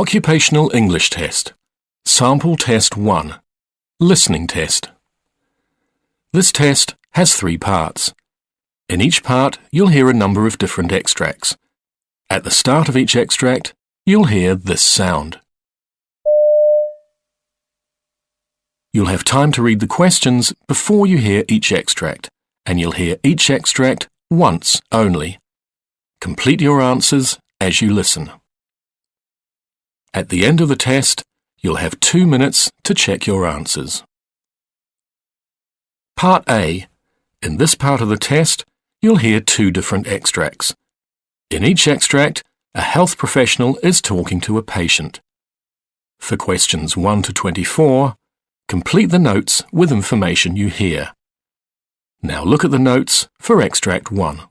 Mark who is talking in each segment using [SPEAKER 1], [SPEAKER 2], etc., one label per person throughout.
[SPEAKER 1] Occupational English Test. Sample Test 1. Listening Test. This test has 3 parts. In each part, you'll hear a number of different extracts. At the start of each extract, you'll hear this sound. You'll have time to read the questions before you hear each extract, and you'll hear each extract once only. Complete your answers as you listen. At the end of the test, you'll have 2 minutes to check your answers. Part A. In this part of the test, you'll hear 2 different extracts. In each extract, a health professional is talking to a patient. For questions 1 to 24, complete the notes with information you hear. Now look at the notes for extract 1.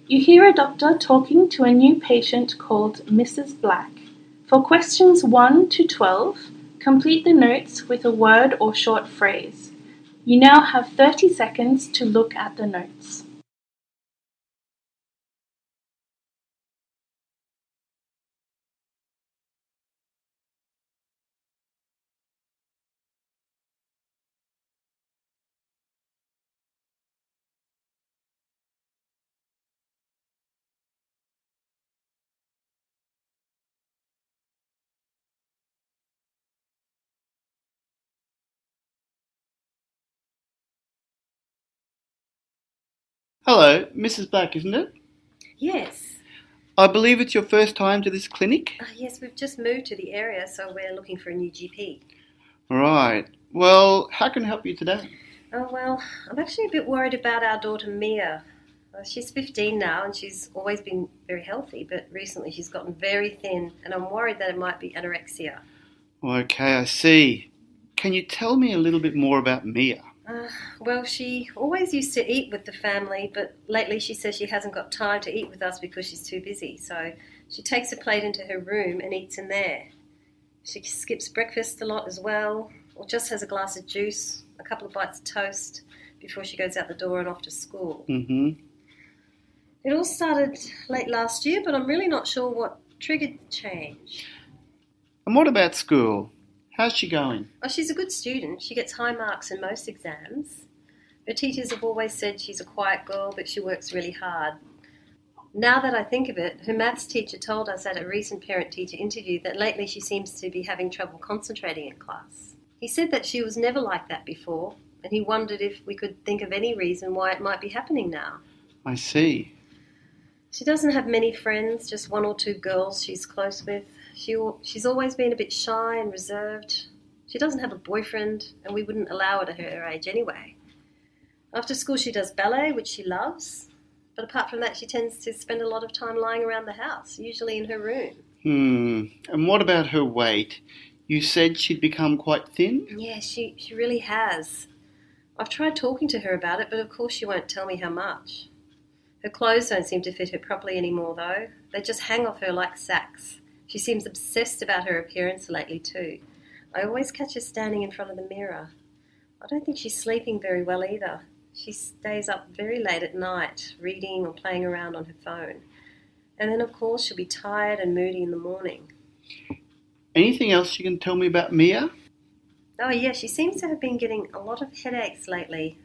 [SPEAKER 2] You hear a doctor talking to a new patient called Mrs. Black. For questions 1 to 12, complete the notes with a word or short phrase. You now have 30 seconds to look at the notes.
[SPEAKER 3] Hello, Mrs. Black, isn't it?
[SPEAKER 4] Yes.
[SPEAKER 3] I believe it's your first time to this clinic?
[SPEAKER 4] Yes, we've just moved to the area, so we're looking for a new GP.
[SPEAKER 3] Right. Well, how can I help you today?
[SPEAKER 4] Oh, well, I'm actually a bit worried about our daughter Mia. She's 15 now and she's always been very healthy, but recently she's gotten very thin and I'm worried that it might be anorexia.
[SPEAKER 3] Okay, I see. Can you tell me a little bit more about Mia?
[SPEAKER 4] Well, she always used to eat with the family, but lately she says she hasn't got time to eat with us because she's too busy. So she takes a plate into her room and eats in there. She skips breakfast a lot as well, or just has a glass of juice, a couple of bites of toast before she goes out the door and off to school.
[SPEAKER 3] Mm-hmm.
[SPEAKER 4] It all started late last year, but I'm really not sure what triggered the change.
[SPEAKER 3] And what about school? How's she going?
[SPEAKER 4] Oh, she's a good student. She gets high marks in most exams. Her teachers have always said she's a quiet girl, but she works really hard. Now that I think of it, her maths teacher told us at a recent parent-teacher interview that lately she seems to be having trouble concentrating in class. He said that she was never like that before, and he wondered if we could think of any reason why it might be happening now.
[SPEAKER 3] I see.
[SPEAKER 4] She doesn't have many friends, just 1 or 2 girls she's close with. She's always been a bit shy and reserved. She doesn't have a boyfriend, and we wouldn't allow it at her age anyway. After school she does ballet, which she loves, but apart from that she tends to spend a lot of time lying around the house, usually in her room.
[SPEAKER 3] And what about her weight? You said she'd become quite thin?
[SPEAKER 4] Yeah, she really has. I've tried talking to her about it, but of course she won't tell me how much. Her clothes don't seem to fit her properly anymore, though. They just hang off her like sacks. She seems obsessed about her appearance lately, too. I always catch her standing in front of the mirror. I don't think she's sleeping very well either. She stays up very late at night, reading or playing around on her phone. And then, of course, she'll be tired and moody in the morning.
[SPEAKER 3] Anything else you can tell me about Mia?
[SPEAKER 4] Oh, yeah, she seems to have been getting a lot of headaches lately.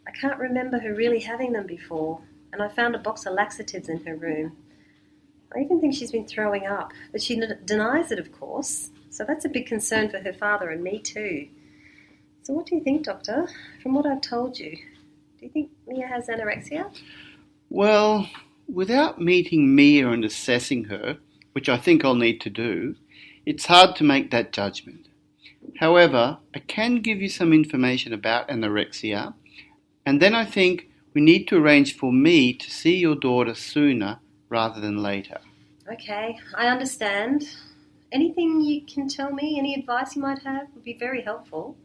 [SPEAKER 4] I can't remember her really having them before, and I found a box of laxatives in her room. I even think she's been throwing up, but she denies it, of course. So that's a big concern for her father and me too. So what do you think, Doctor? From what I've told you, do you think Mia has anorexia?
[SPEAKER 3] Well, without meeting Mia and assessing her, which I think I'll need to do, it's hard to make that judgment. However, I can give you some information about anorexia, and then I think we need to arrange for me to see your daughter sooner rather than later.
[SPEAKER 4] Okay, I understand. Anything you can tell me, any advice you might have would be very helpful.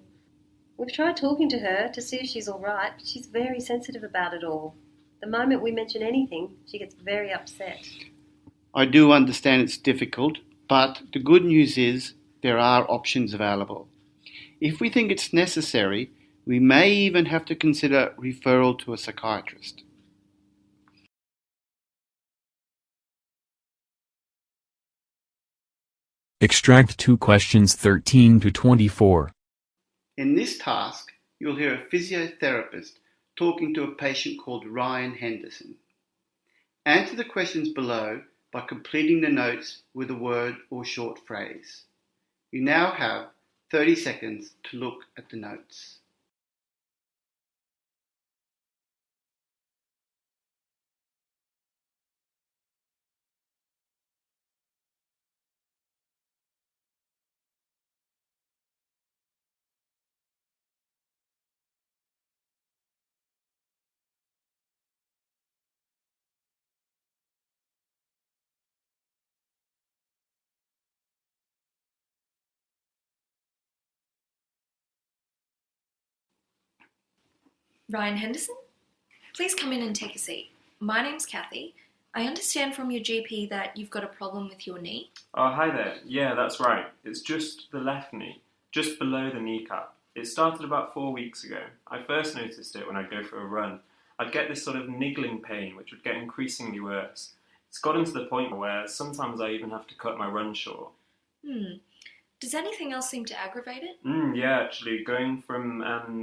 [SPEAKER 4] We've tried talking to her to see if she's all right, but she's very sensitive about it all. The moment we mention anything, she gets very upset.
[SPEAKER 3] I do understand it's difficult, but the good news is there are options available. If we think it's necessary, We may even have to consider referral to a psychiatrist.
[SPEAKER 5] Extract 2 questions 13 to 24.
[SPEAKER 3] In this task, you'll hear a physiotherapist talking to a patient called Ryan Henderson. Answer the questions below by completing the notes with a word or short phrase. You now have 30 seconds to look at the notes.
[SPEAKER 6] Ryan Henderson? Please come in and take a seat. My name's Kathy. I understand from your GP that you've got a problem with your knee.
[SPEAKER 7] Oh, hi there. Yeah, that's right. It's just the left knee, just below the kneecap. It started about 4 weeks ago. I first noticed it when I'd go for a run. I'd get this sort of niggling pain, which would get increasingly worse. It's gotten to the point where sometimes I even have to cut my run short.
[SPEAKER 6] Does anything else seem to aggravate it?
[SPEAKER 7] Yeah, actually, going from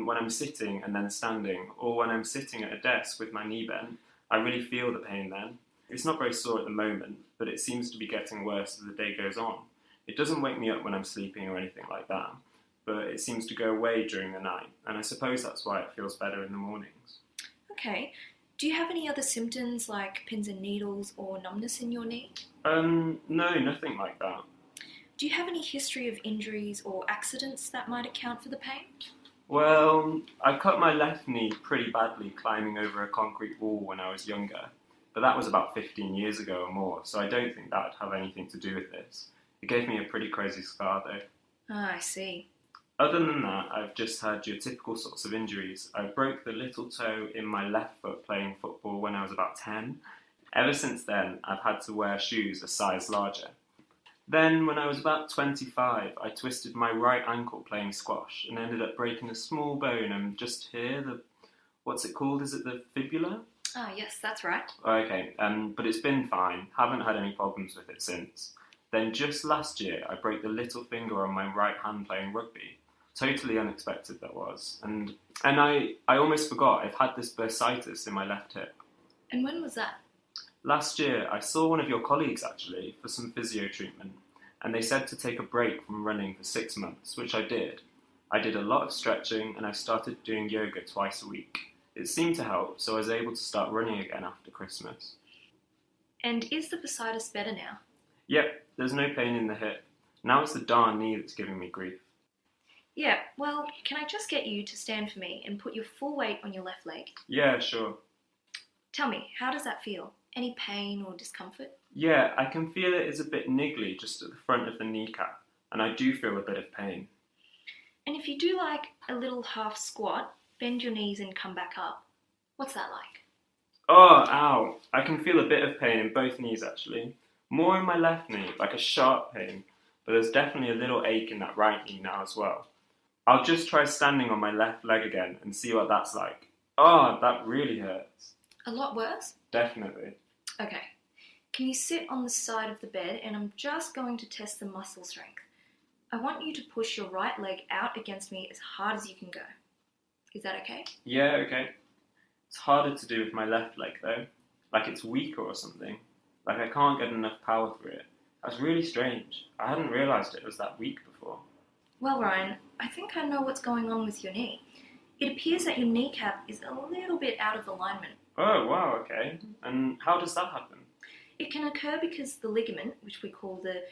[SPEAKER 7] when I'm sitting and then standing, or when I'm sitting at a desk with my knee bent, I really feel the pain then. It's not very sore at the moment, but it seems to be getting worse as the day goes on. It doesn't wake me up when I'm sleeping or anything like that, but it seems to go away during the night, and I suppose that's why it feels better in the mornings.
[SPEAKER 6] Okay. Do you have any other symptoms like pins and needles or numbness in your knee?
[SPEAKER 7] No, nothing like that.
[SPEAKER 6] Do you have any history of injuries or accidents that might account for the pain?
[SPEAKER 7] Well, I cut my left knee pretty badly climbing over a concrete wall when I was younger, but that was about 15 years ago or more, so I don't think that would have anything to do with this. It gave me a pretty crazy scar though.
[SPEAKER 6] Ah, I see.
[SPEAKER 7] Other than that, I've just had your typical sorts of injuries. I broke the little toe in my left foot playing football when I was about 10. Ever since then, I've had to wear shoes a size larger. Then, when I was about 25, I twisted my right ankle playing squash and ended up breaking a small bone just here, what's it called? Is it the fibula?
[SPEAKER 6] Ah, yes, that's right.
[SPEAKER 7] Okay, but it's been fine. Haven't had any problems with it since. Then just last year, I broke the little finger on my right hand playing rugby. Totally unexpected that was. And I almost forgot I've had this bursitis in my left hip.
[SPEAKER 6] And when was that?
[SPEAKER 7] Last year, I saw one of your colleagues actually for some physio treatment, and they said to take a break from running for 6 months, which I did. I did a lot of stretching and I started doing yoga twice a week. It seemed to help, so I was able to start running again after Christmas.
[SPEAKER 6] And is the bursitis better now?
[SPEAKER 7] Yep, there's no pain in the hip. Now it's the darn knee that's giving me grief.
[SPEAKER 6] Yeah, well, can I just get you to stand for me and put your full weight on your left leg?
[SPEAKER 7] Yeah, sure.
[SPEAKER 6] Tell me, how does that feel? Any pain or discomfort?
[SPEAKER 7] Yeah, I can feel it is a bit niggly just at the front of the kneecap, and I do feel a bit of pain.
[SPEAKER 6] And if you do like a little half squat, bend your knees and come back up. What's that like?
[SPEAKER 7] Oh, ow. I can feel a bit of pain in both knees actually. More in my left knee, like a sharp pain, but there's definitely a little ache in that right knee now as well. I'll just try standing on my left leg again and see what that's like. Oh, that really hurts.
[SPEAKER 6] A lot worse?
[SPEAKER 7] Definitely.
[SPEAKER 6] Okay. Can you sit on the side of the bed and I'm just going to test the muscle strength. I want you to push your right leg out against me as hard as you can go. Is that okay?
[SPEAKER 7] Yeah, okay. It's harder to do with my left leg though. Like it's weaker or something. Like I can't get enough power through it. That's really strange. I hadn't realised it was that weak before.
[SPEAKER 6] Well, Ryan, I think I know what's going on with your knee. It appears that your kneecap is a little bit out of alignment.
[SPEAKER 7] Oh, wow, okay. And how does that happen?
[SPEAKER 6] It can occur because the ligament, which we call the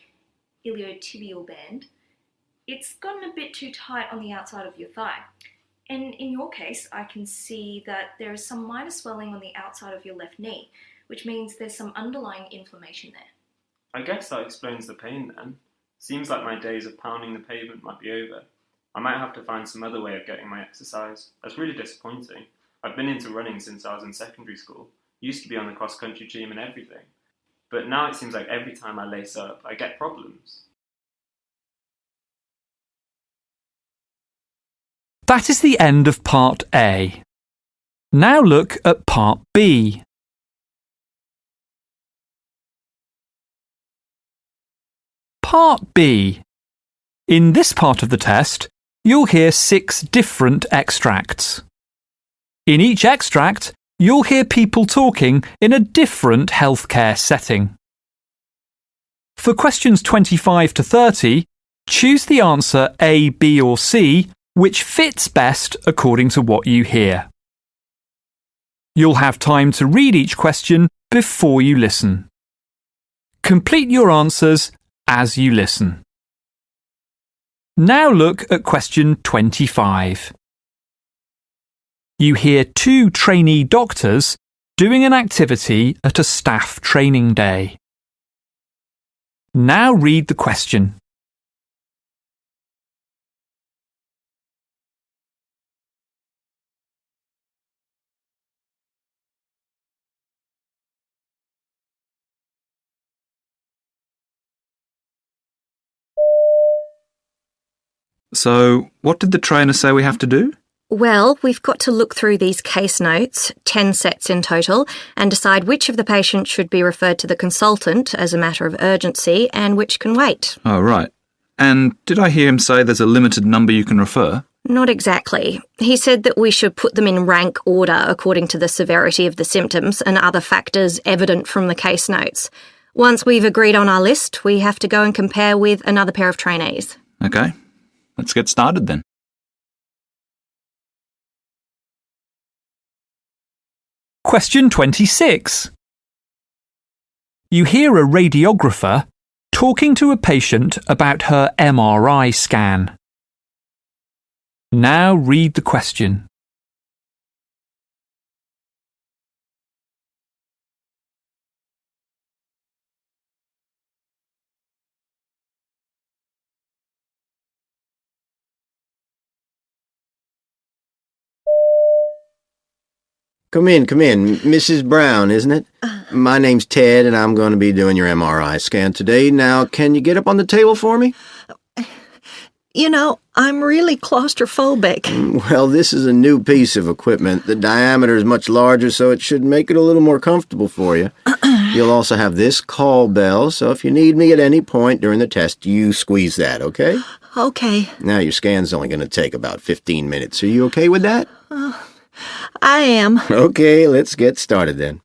[SPEAKER 6] iliotibial band, it's gotten a bit too tight on the outside of your thigh. And in your case, I can see that there is some minor swelling on the outside of your left knee, which means there's some underlying inflammation there.
[SPEAKER 7] I guess that explains the pain then. Seems like my days of pounding the pavement might be over. I might have to find some other way of getting my exercise. That's really disappointing. I've been into running since I was in secondary school. Used to be on the cross-country team and everything. But now it seems like every time I lace up, I get problems.
[SPEAKER 8] That is the end of Part A. Now look at Part B. Part B. In this part of the test, you'll hear 6 different extracts. In each extract, you'll hear people talking in a different healthcare setting. For questions 25 to 30, choose the answer A, B or C which fits best according to what you hear. You'll have time to read each question before you listen. Complete your answers as you listen. Now look at question 25. You hear 2 trainee doctors doing an activity at a staff training day. Now read the question.
[SPEAKER 9] So, what did the trainer say we have to do?
[SPEAKER 10] Well, we've got to look through these case notes, 10 sets in total, and decide which of the patients should be referred to the consultant as a matter of urgency and which can wait.
[SPEAKER 9] Oh, right. And did I hear him say there's a limited number you can refer?
[SPEAKER 10] Not exactly. He said that we should put them in rank order according to the severity of the symptoms and other factors evident from the case notes. Once we've agreed on our list, we have to go and compare with another pair of trainees.
[SPEAKER 9] Okay. Let's get started then.
[SPEAKER 8] Question 26. You hear a radiographer talking to a patient about her MRI scan. Now read the question.
[SPEAKER 11] Come in. Mrs. Brown, isn't it? My name's Ted, and I'm going to be doing your MRI scan today. Now, can you get up on the table for me?
[SPEAKER 10] You know, I'm really claustrophobic.
[SPEAKER 11] Well, this is a new piece of equipment. The diameter is much larger, so it should make it a little more comfortable for you. You'll also have this call bell, so if you need me at any point during the test, you squeeze that, okay?
[SPEAKER 10] Okay.
[SPEAKER 11] Now, your scan's only going to take about 15 minutes. Are you okay with that?
[SPEAKER 10] I am.
[SPEAKER 11] Okay, let's get started then.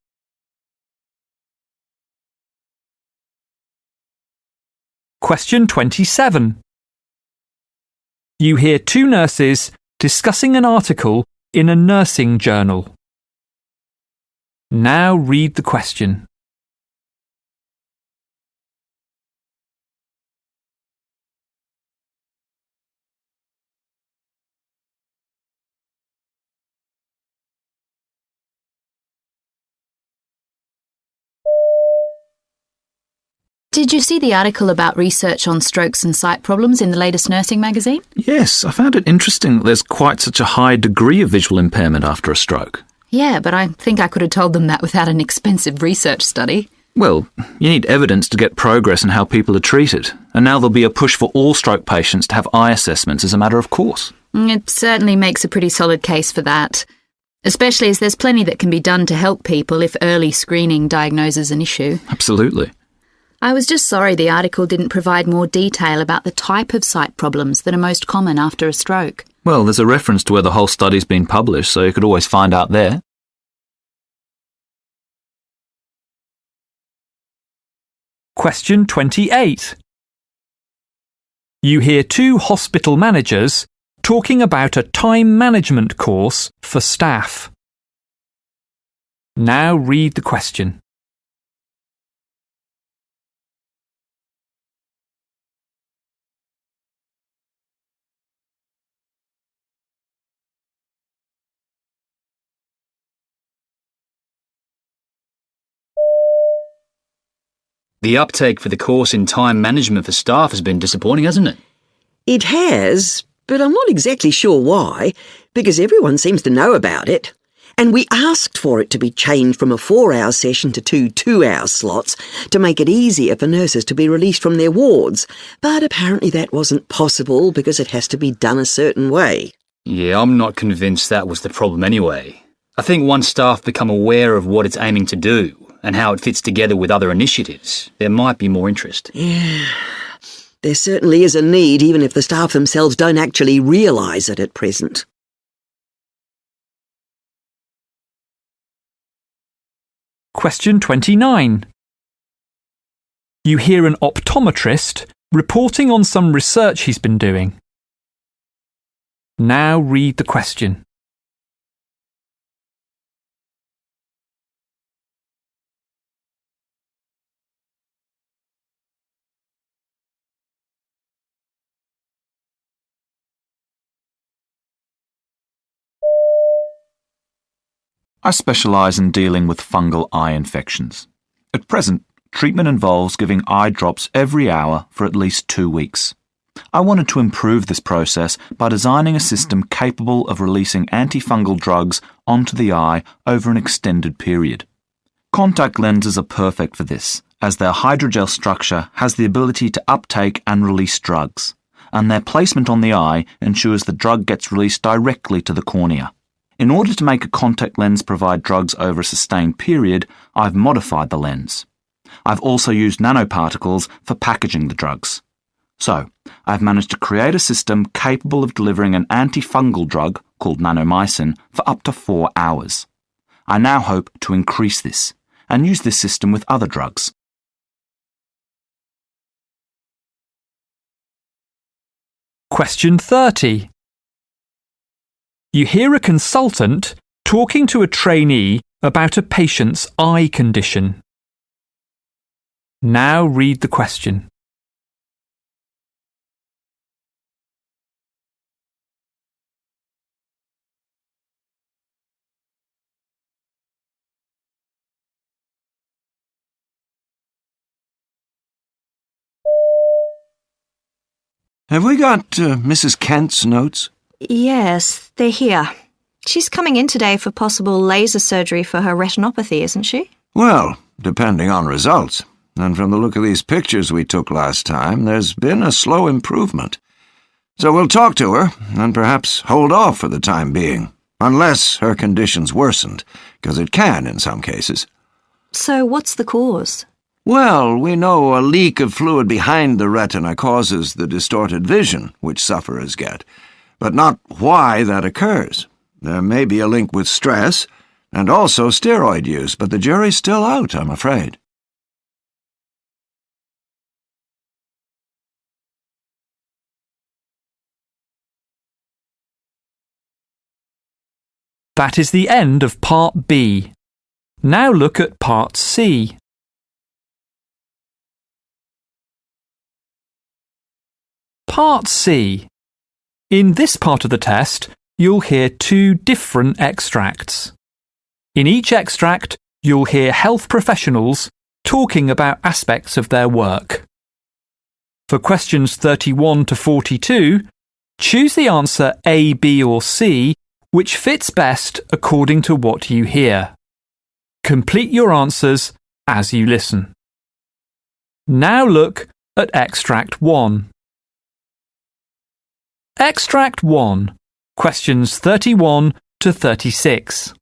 [SPEAKER 8] Question 27. You hear 2 nurses discussing an article in a nursing journal. Now read the question.
[SPEAKER 12] Did you see the article about research on strokes and sight problems in the latest nursing magazine?
[SPEAKER 9] Yes, I found it interesting that there's quite such a high degree of visual impairment after a stroke.
[SPEAKER 12] Yeah, but I think I could have told them that without an expensive research study.
[SPEAKER 9] Well, you need evidence to get progress in how people are treated, and now there'll be a push for all stroke patients to have eye assessments as a matter of course.
[SPEAKER 12] It certainly makes a pretty solid case for that, especially as there's plenty that can be done to help people if early screening diagnoses an issue.
[SPEAKER 9] Absolutely.
[SPEAKER 12] I was just sorry the article didn't provide more detail about the type of sight problems that are most common after a stroke.
[SPEAKER 9] Well, there's a reference to where the whole study's been published, so you could always find out there.
[SPEAKER 8] Question 28. You hear 2 hospital managers talking about a time management course for staff. Now read the question.
[SPEAKER 13] The uptake for the course in time management for staff has been disappointing, hasn't it?
[SPEAKER 14] It has, but I'm not exactly sure why, because everyone seems to know about it. And we asked for it to be changed from a 4-hour session to 2 2-hour slots to make it easier for nurses to be released from their wards. But apparently that wasn't possible because it has to be done a certain way.
[SPEAKER 13] Yeah, I'm not convinced that was the problem anyway. I think once staff become aware of what it's aiming to do and how it fits together with other initiatives, there might be more interest.
[SPEAKER 14] Yeah, there certainly is a need, even if the staff themselves don't actually realise it at present.
[SPEAKER 8] Question 29. You hear an optometrist reporting on some research he's been doing. Now read the question.
[SPEAKER 9] I specialise in dealing with fungal eye infections. At present, treatment involves giving eye drops every hour for at least 2 weeks. I wanted to improve this process by designing a system capable of releasing antifungal drugs onto the eye over an extended period. Contact lenses are perfect for this, as their hydrogel structure has the ability to uptake and release drugs, and their placement on the eye ensures the drug gets released directly to the cornea. In order to make a contact lens provide drugs over a sustained period, I've modified the lens. I've also used nanoparticles for packaging the drugs. So, I've managed to create a system capable of delivering an antifungal drug, called nanomycin, for up to 4 hours. I now hope to increase this, and use this system with other drugs.
[SPEAKER 8] Question 30. You hear a consultant talking to a trainee about a patient's eye condition. Now read the question.
[SPEAKER 11] Have we got Mrs. Kent's notes?
[SPEAKER 10] Yes, they're here. She's coming in today for possible laser surgery for her retinopathy, isn't she?
[SPEAKER 11] Well, depending on results. And from the look of these pictures we took last time, there's been a slow improvement. So we'll talk to her, and perhaps hold off for the time being, unless her condition's worsened, because it can in some cases.
[SPEAKER 10] So what's the cause?
[SPEAKER 11] Well, we know a leak of fluid behind the retina causes the distorted vision which sufferers get, but not why that occurs. There may be a link with stress, and also steroid use, but the jury's still out, I'm afraid.
[SPEAKER 8] That is the end of Part B. Now look at Part C. Part C. In this part of the test, you'll hear 2 different extracts. In each extract, you'll hear health professionals talking about aspects of their work. For questions 31 to 42, choose the answer A, B or C which fits best according to what you hear. Complete your answers as you listen. Now look at Extract 1. Extract 1, questions 31 to 36.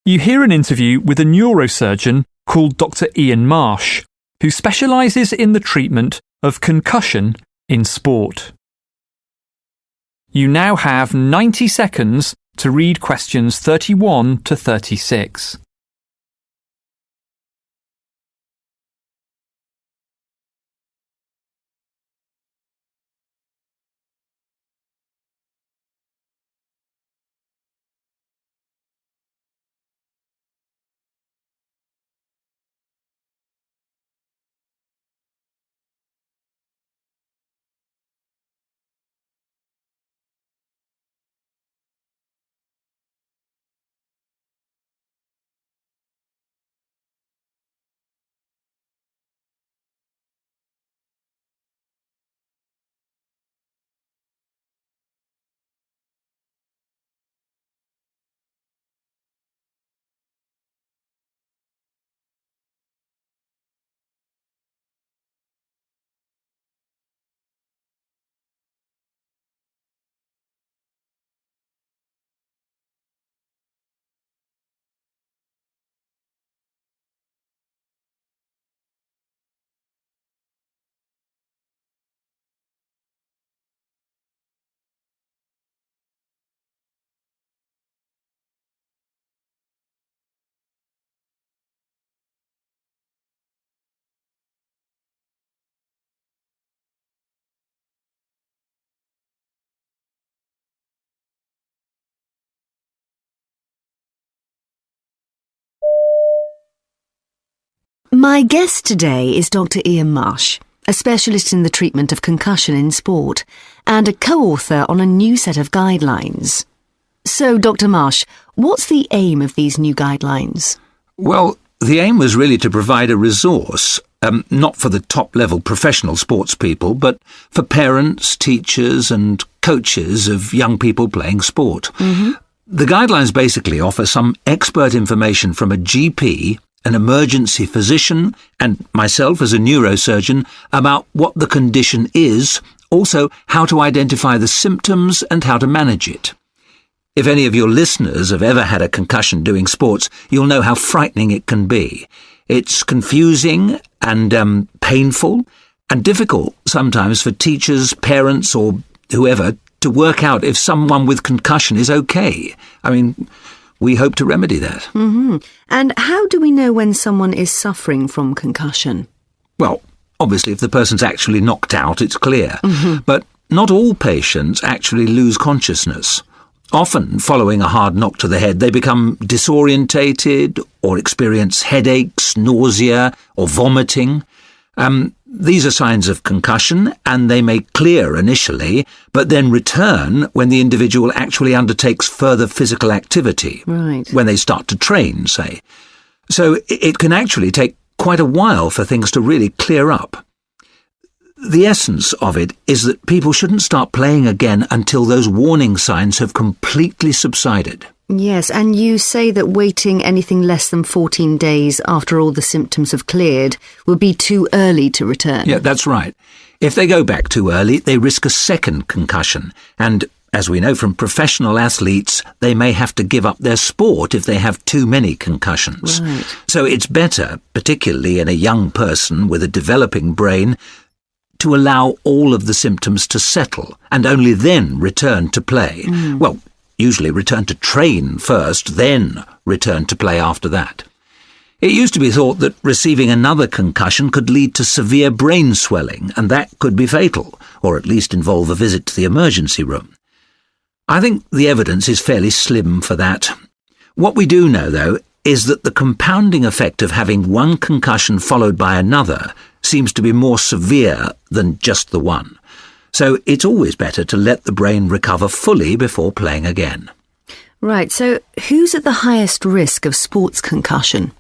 [SPEAKER 8] You hear an interview with a neurosurgeon called Dr. Ian Marsh, who specialises in the treatment of concussion in sport. You now have 90 seconds to read questions 31 to 36.
[SPEAKER 15] My guest today is Dr. Ian Marsh, a specialist in the treatment of concussion in sport, and a co-author on a new set of guidelines. So, Dr. Marsh, what's the aim of these new guidelines?
[SPEAKER 16] Well, the aim was really to provide a resource, not for the top-level professional sports people, but for parents, teachers and coaches of young people playing sport.
[SPEAKER 15] Mm-hmm.
[SPEAKER 16] The guidelines basically offer some expert information from a GP, an emergency physician, and myself as a neurosurgeon about what the condition is, also how to identify the symptoms and how to manage it. If any of your listeners have ever had a concussion doing sports, you'll know how frightening it can be. It's confusing and painful and difficult sometimes for teachers, parents or whoever to work out if someone with concussion is okay. I mean, we hope to remedy that.
[SPEAKER 15] Mm-hmm. And how do we know when someone is suffering from concussion?
[SPEAKER 16] Well, obviously if the person's actually knocked out, it's clear.
[SPEAKER 15] Mm-hmm.
[SPEAKER 16] But not all patients actually lose consciousness. Often, following a hard knock to the head, they become disorientated or experience headaches, nausea or vomiting. These are signs of concussion, and they may clear initially, but then return when the individual actually undertakes further physical activity.
[SPEAKER 15] Right.
[SPEAKER 16] When they start to train, say. So it can actually take quite a while for things to really clear up. The essence of it is that people shouldn't start playing again until those warning signs have completely subsided.
[SPEAKER 15] Yes, and you say that waiting anything less than 14 days after all the symptoms have cleared would be too early to return.
[SPEAKER 16] Yeah, that's right. If they go back too early, they risk a second concussion, and as we know from professional athletes, they may have to give up their sport if they have too many concussions.
[SPEAKER 15] Right.
[SPEAKER 16] So it's better, particularly in a young person with a developing brain, to allow all of the symptoms to settle and only then return to play. Well, usually return to train first, then return to play after that. It used to be thought that receiving another concussion could lead to severe brain swelling, and that could be fatal, or at least involve a visit to the emergency room. I think the evidence is fairly slim for that. What we do know, though, is that the compounding effect of having one concussion followed by another seems to be more severe than just the one. So it's always better to let the brain recover fully before playing again.
[SPEAKER 15] Right, so who's at the highest risk of sports concussion?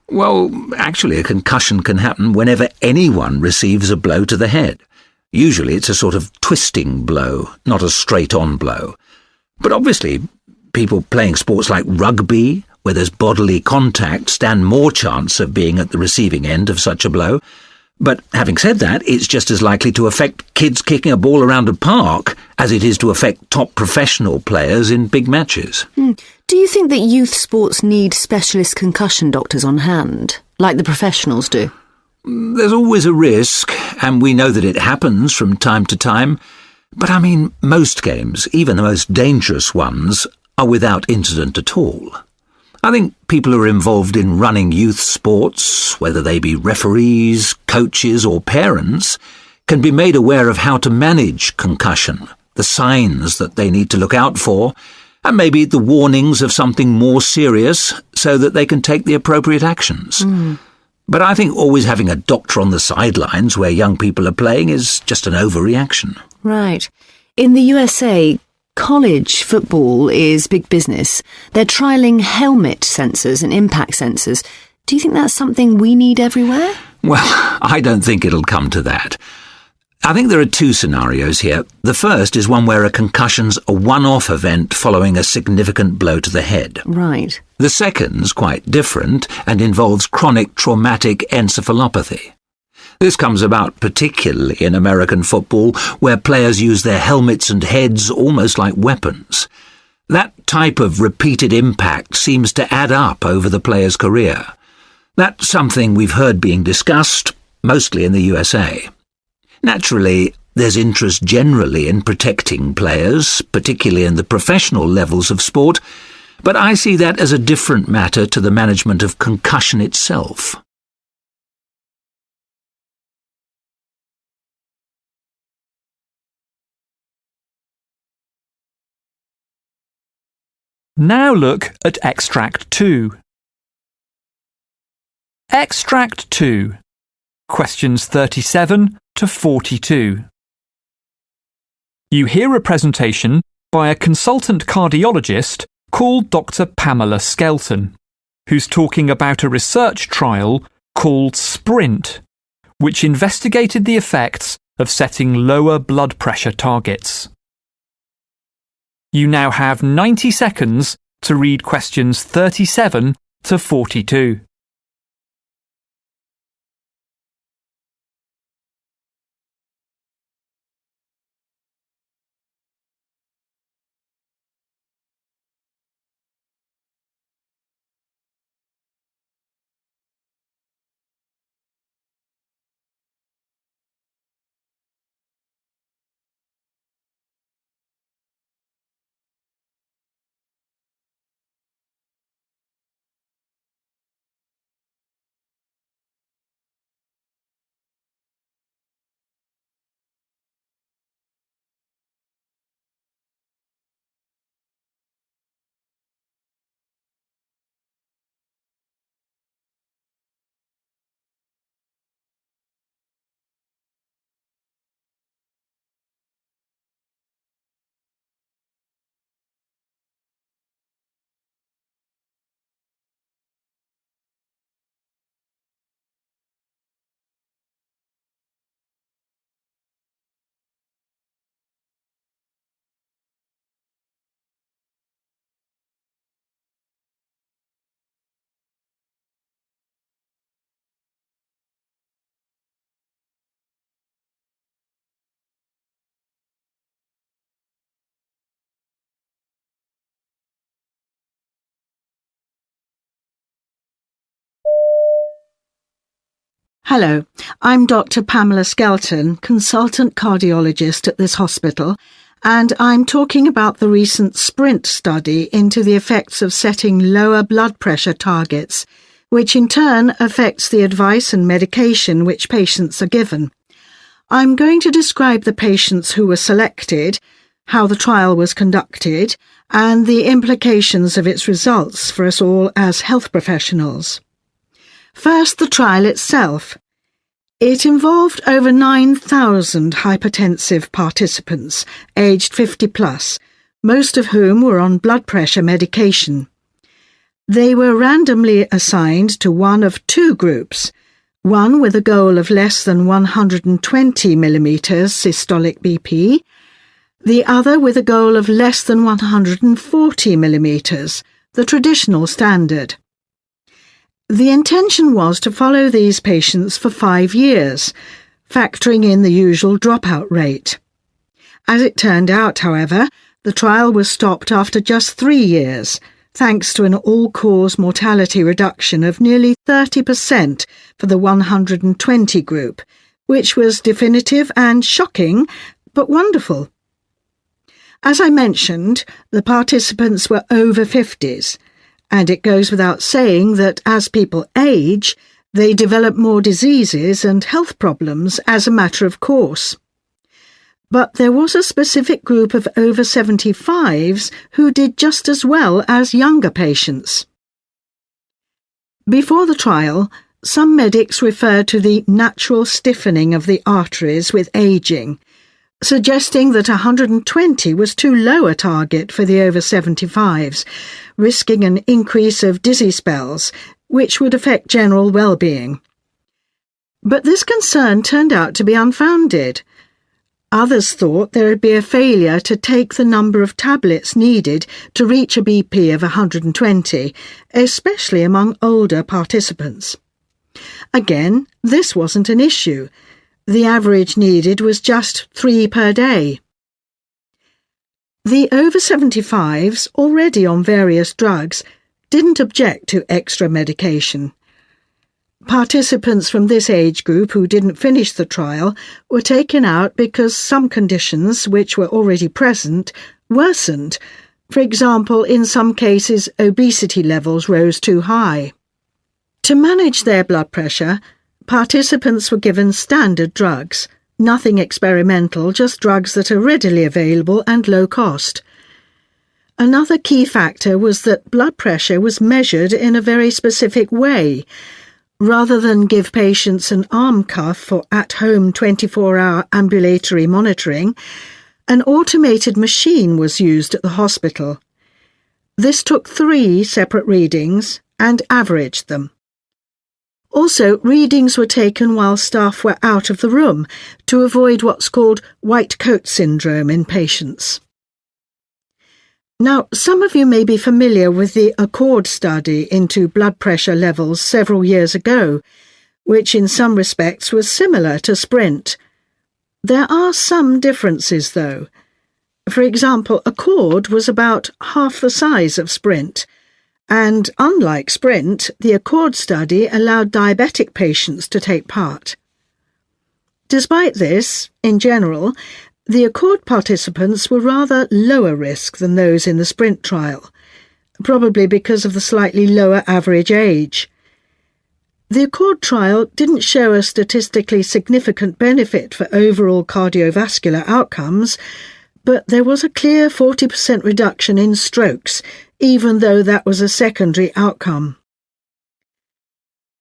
[SPEAKER 16] Well, actually a concussion can happen whenever anyone receives a blow to the head. Usually it's a sort of twisting blow, not a straight-on blow. But obviously, people playing sports like rugby, where there's bodily contact, stand more chance of being at the receiving end of such a blow. But having said that, it's just as likely to affect kids kicking a ball around a park as it is to affect top professional players in big matches.
[SPEAKER 15] Do you think that youth sports need specialist concussion doctors on hand, like the professionals do?
[SPEAKER 16] There's always a risk, and we know that it happens from time to time. But I mean, most games, even the most dangerous ones, are without incident at all. I think people who are involved in running youth sports, whether they be referees, coaches or parents, can be made aware of how to manage concussion, the signs that they need to look out for, and maybe the warnings of something more serious so that they can take the appropriate actions. But I think always having a doctor on the sidelines where young people are playing is just an overreaction.
[SPEAKER 15] Right. In the USA, college football is big business. They're trialling helmet sensors and impact sensors. Do you think that's something we need everywhere?
[SPEAKER 16] Well, I don't think it'll come to that. I think there are two scenarios here. The first is one where a concussion's a one-off event following a significant blow to the head.
[SPEAKER 15] Right.
[SPEAKER 16] The second's quite different and involves chronic traumatic encephalopathy. This comes about particularly in American football, where players use their helmets and heads almost like weapons. That type of repeated impact seems to add up over the player's career. That's something we've heard being discussed, mostly in the USA. Naturally, there's interest generally in protecting players, particularly in the professional levels of sport, but I see that as a different matter to the management of concussion itself.
[SPEAKER 8] Now look at extract 2. Extract 2. Questions 37 to 42. You hear a presentation by a consultant cardiologist called Dr. Pamela Skelton, who's talking about a research trial called SPRINT, which investigated the effects of setting lower blood pressure targets. You now have 90 seconds to read questions 37 to 42.
[SPEAKER 17] Hello, I'm Dr. Pamela Skelton, consultant cardiologist at this hospital, and I'm talking about the recent SPRINT study into the effects of setting lower blood pressure targets, which in turn affects the advice and medication which patients are given. I'm going to describe the patients who were selected, how the trial was conducted, and the implications of its results for us all as health professionals. First, the trial itself. It involved over 9,000 hypertensive participants, aged 50 plus, most of whom were on blood pressure medication. They were randomly assigned to one of two groups, one with a goal of less than 120 millimeters systolic BP, the other with a goal of less than 140 millimeters, the traditional standard. The intention was to follow these patients for 5 years, factoring in the usual dropout rate. As it turned out, however, the trial was stopped after just 3 years, thanks to an all-cause mortality reduction of nearly 30% for the 120 group, which was definitive and shocking, but wonderful. As I mentioned, the participants were over 50s, and it goes without saying that as people age, they develop more diseases and health problems as a matter of course. But there was a specific group of over 75s who did just as well as younger patients. Before the trial, some medics referred to the natural stiffening of the arteries with ageing, suggesting that 120 was too low a target for the over 75s, risking an increase of dizzy spells, which would affect general well-being. But this concern turned out to be unfounded. Others thought there would be a failure to take the number of tablets needed to reach a BP of 120, especially among older participants. Again, this wasn't an issue. The average needed was just 3 per day. The over 75s, already on various drugs, didn't object to extra medication. Participants from this age group who didn't finish the trial were taken out because some conditions, which were already present, worsened. For example, in some cases, obesity levels rose too high. To manage their blood pressure, participants were given standard drugs, nothing experimental, just drugs that are readily available and low cost. Another key factor was that blood pressure was measured in a very specific way. Rather than give patients an arm cuff for at-home 24-hour ambulatory monitoring, an automated machine was used at the hospital. This took 3 separate readings and averaged them. Also, readings were taken while staff were out of the room to avoid what's called white coat syndrome in patients. Now, some of you may be familiar with the ACCORD study into blood pressure levels several years ago, which in some respects was similar to SPRINT. There are some differences, though. For example, ACCORD was about half the size of SPRINT, and unlike SPRINT, the ACCORD study allowed diabetic patients to take part. Despite this, in general, the ACCORD participants were rather lower risk than those in the SPRINT trial, probably because of the slightly lower average age. The ACCORD trial didn't show a statistically significant benefit for overall cardiovascular outcomes, but there was a clear 40% reduction in strokes, even though that was a secondary outcome.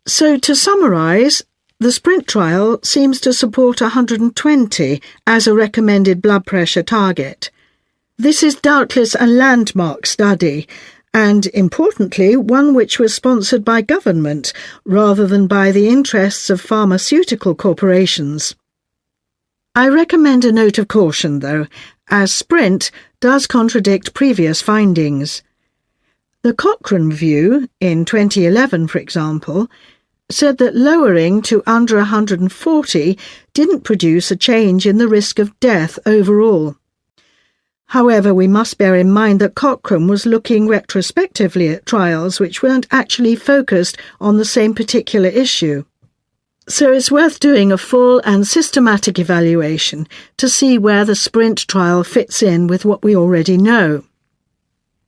[SPEAKER 17] So, to summarise, the SPRINT trial seems to support 120 as a recommended blood pressure target. This is doubtless a landmark study, and importantly, one which was sponsored by government rather than by the interests of pharmaceutical corporations. I recommend a note of caution, though, as SPRINT does contradict previous findings. The Cochrane view, in 2011 for example, said that lowering to under 140 didn't produce a change in the risk of death overall. However, we must bear in mind that Cochrane was looking retrospectively at trials which weren't actually focused on the same particular issue. So it's worth doing a full and systematic evaluation to see where the SPRINT trial fits in with what we already know.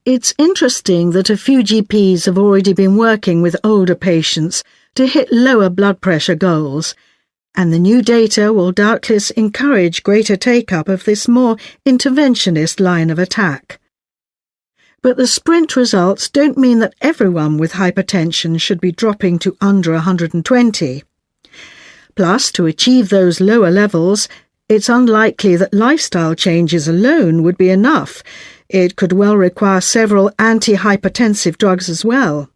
[SPEAKER 17] It's interesting that a few GPs have already been working with older patients to hit lower blood pressure goals, and the new data will doubtless encourage greater take-up of this more interventionist line of attack. But the SPRINT results don't mean that everyone with hypertension should be dropping to under 120. Plus, to achieve those lower levels, it's unlikely that lifestyle changes alone would be enough. It could well require several antihypertensive drugs as well.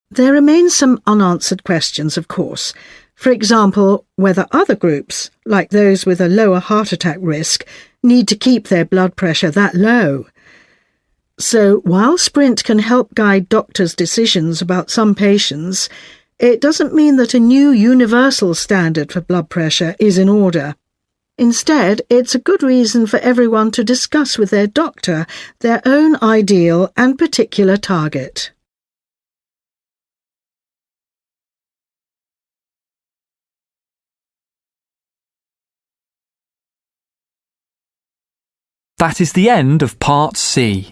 [SPEAKER 17] There remain some unanswered questions, of course. For example, whether other groups, like those with a lower heart attack risk, need to keep their blood pressure that low. So, while SPRINT can help guide doctors' decisions about some patients, it doesn't mean that a new universal standard for blood pressure is in order. Instead, it's a good reason for everyone to discuss with their doctor their own ideal and particular target.
[SPEAKER 8] That is the end of Part C.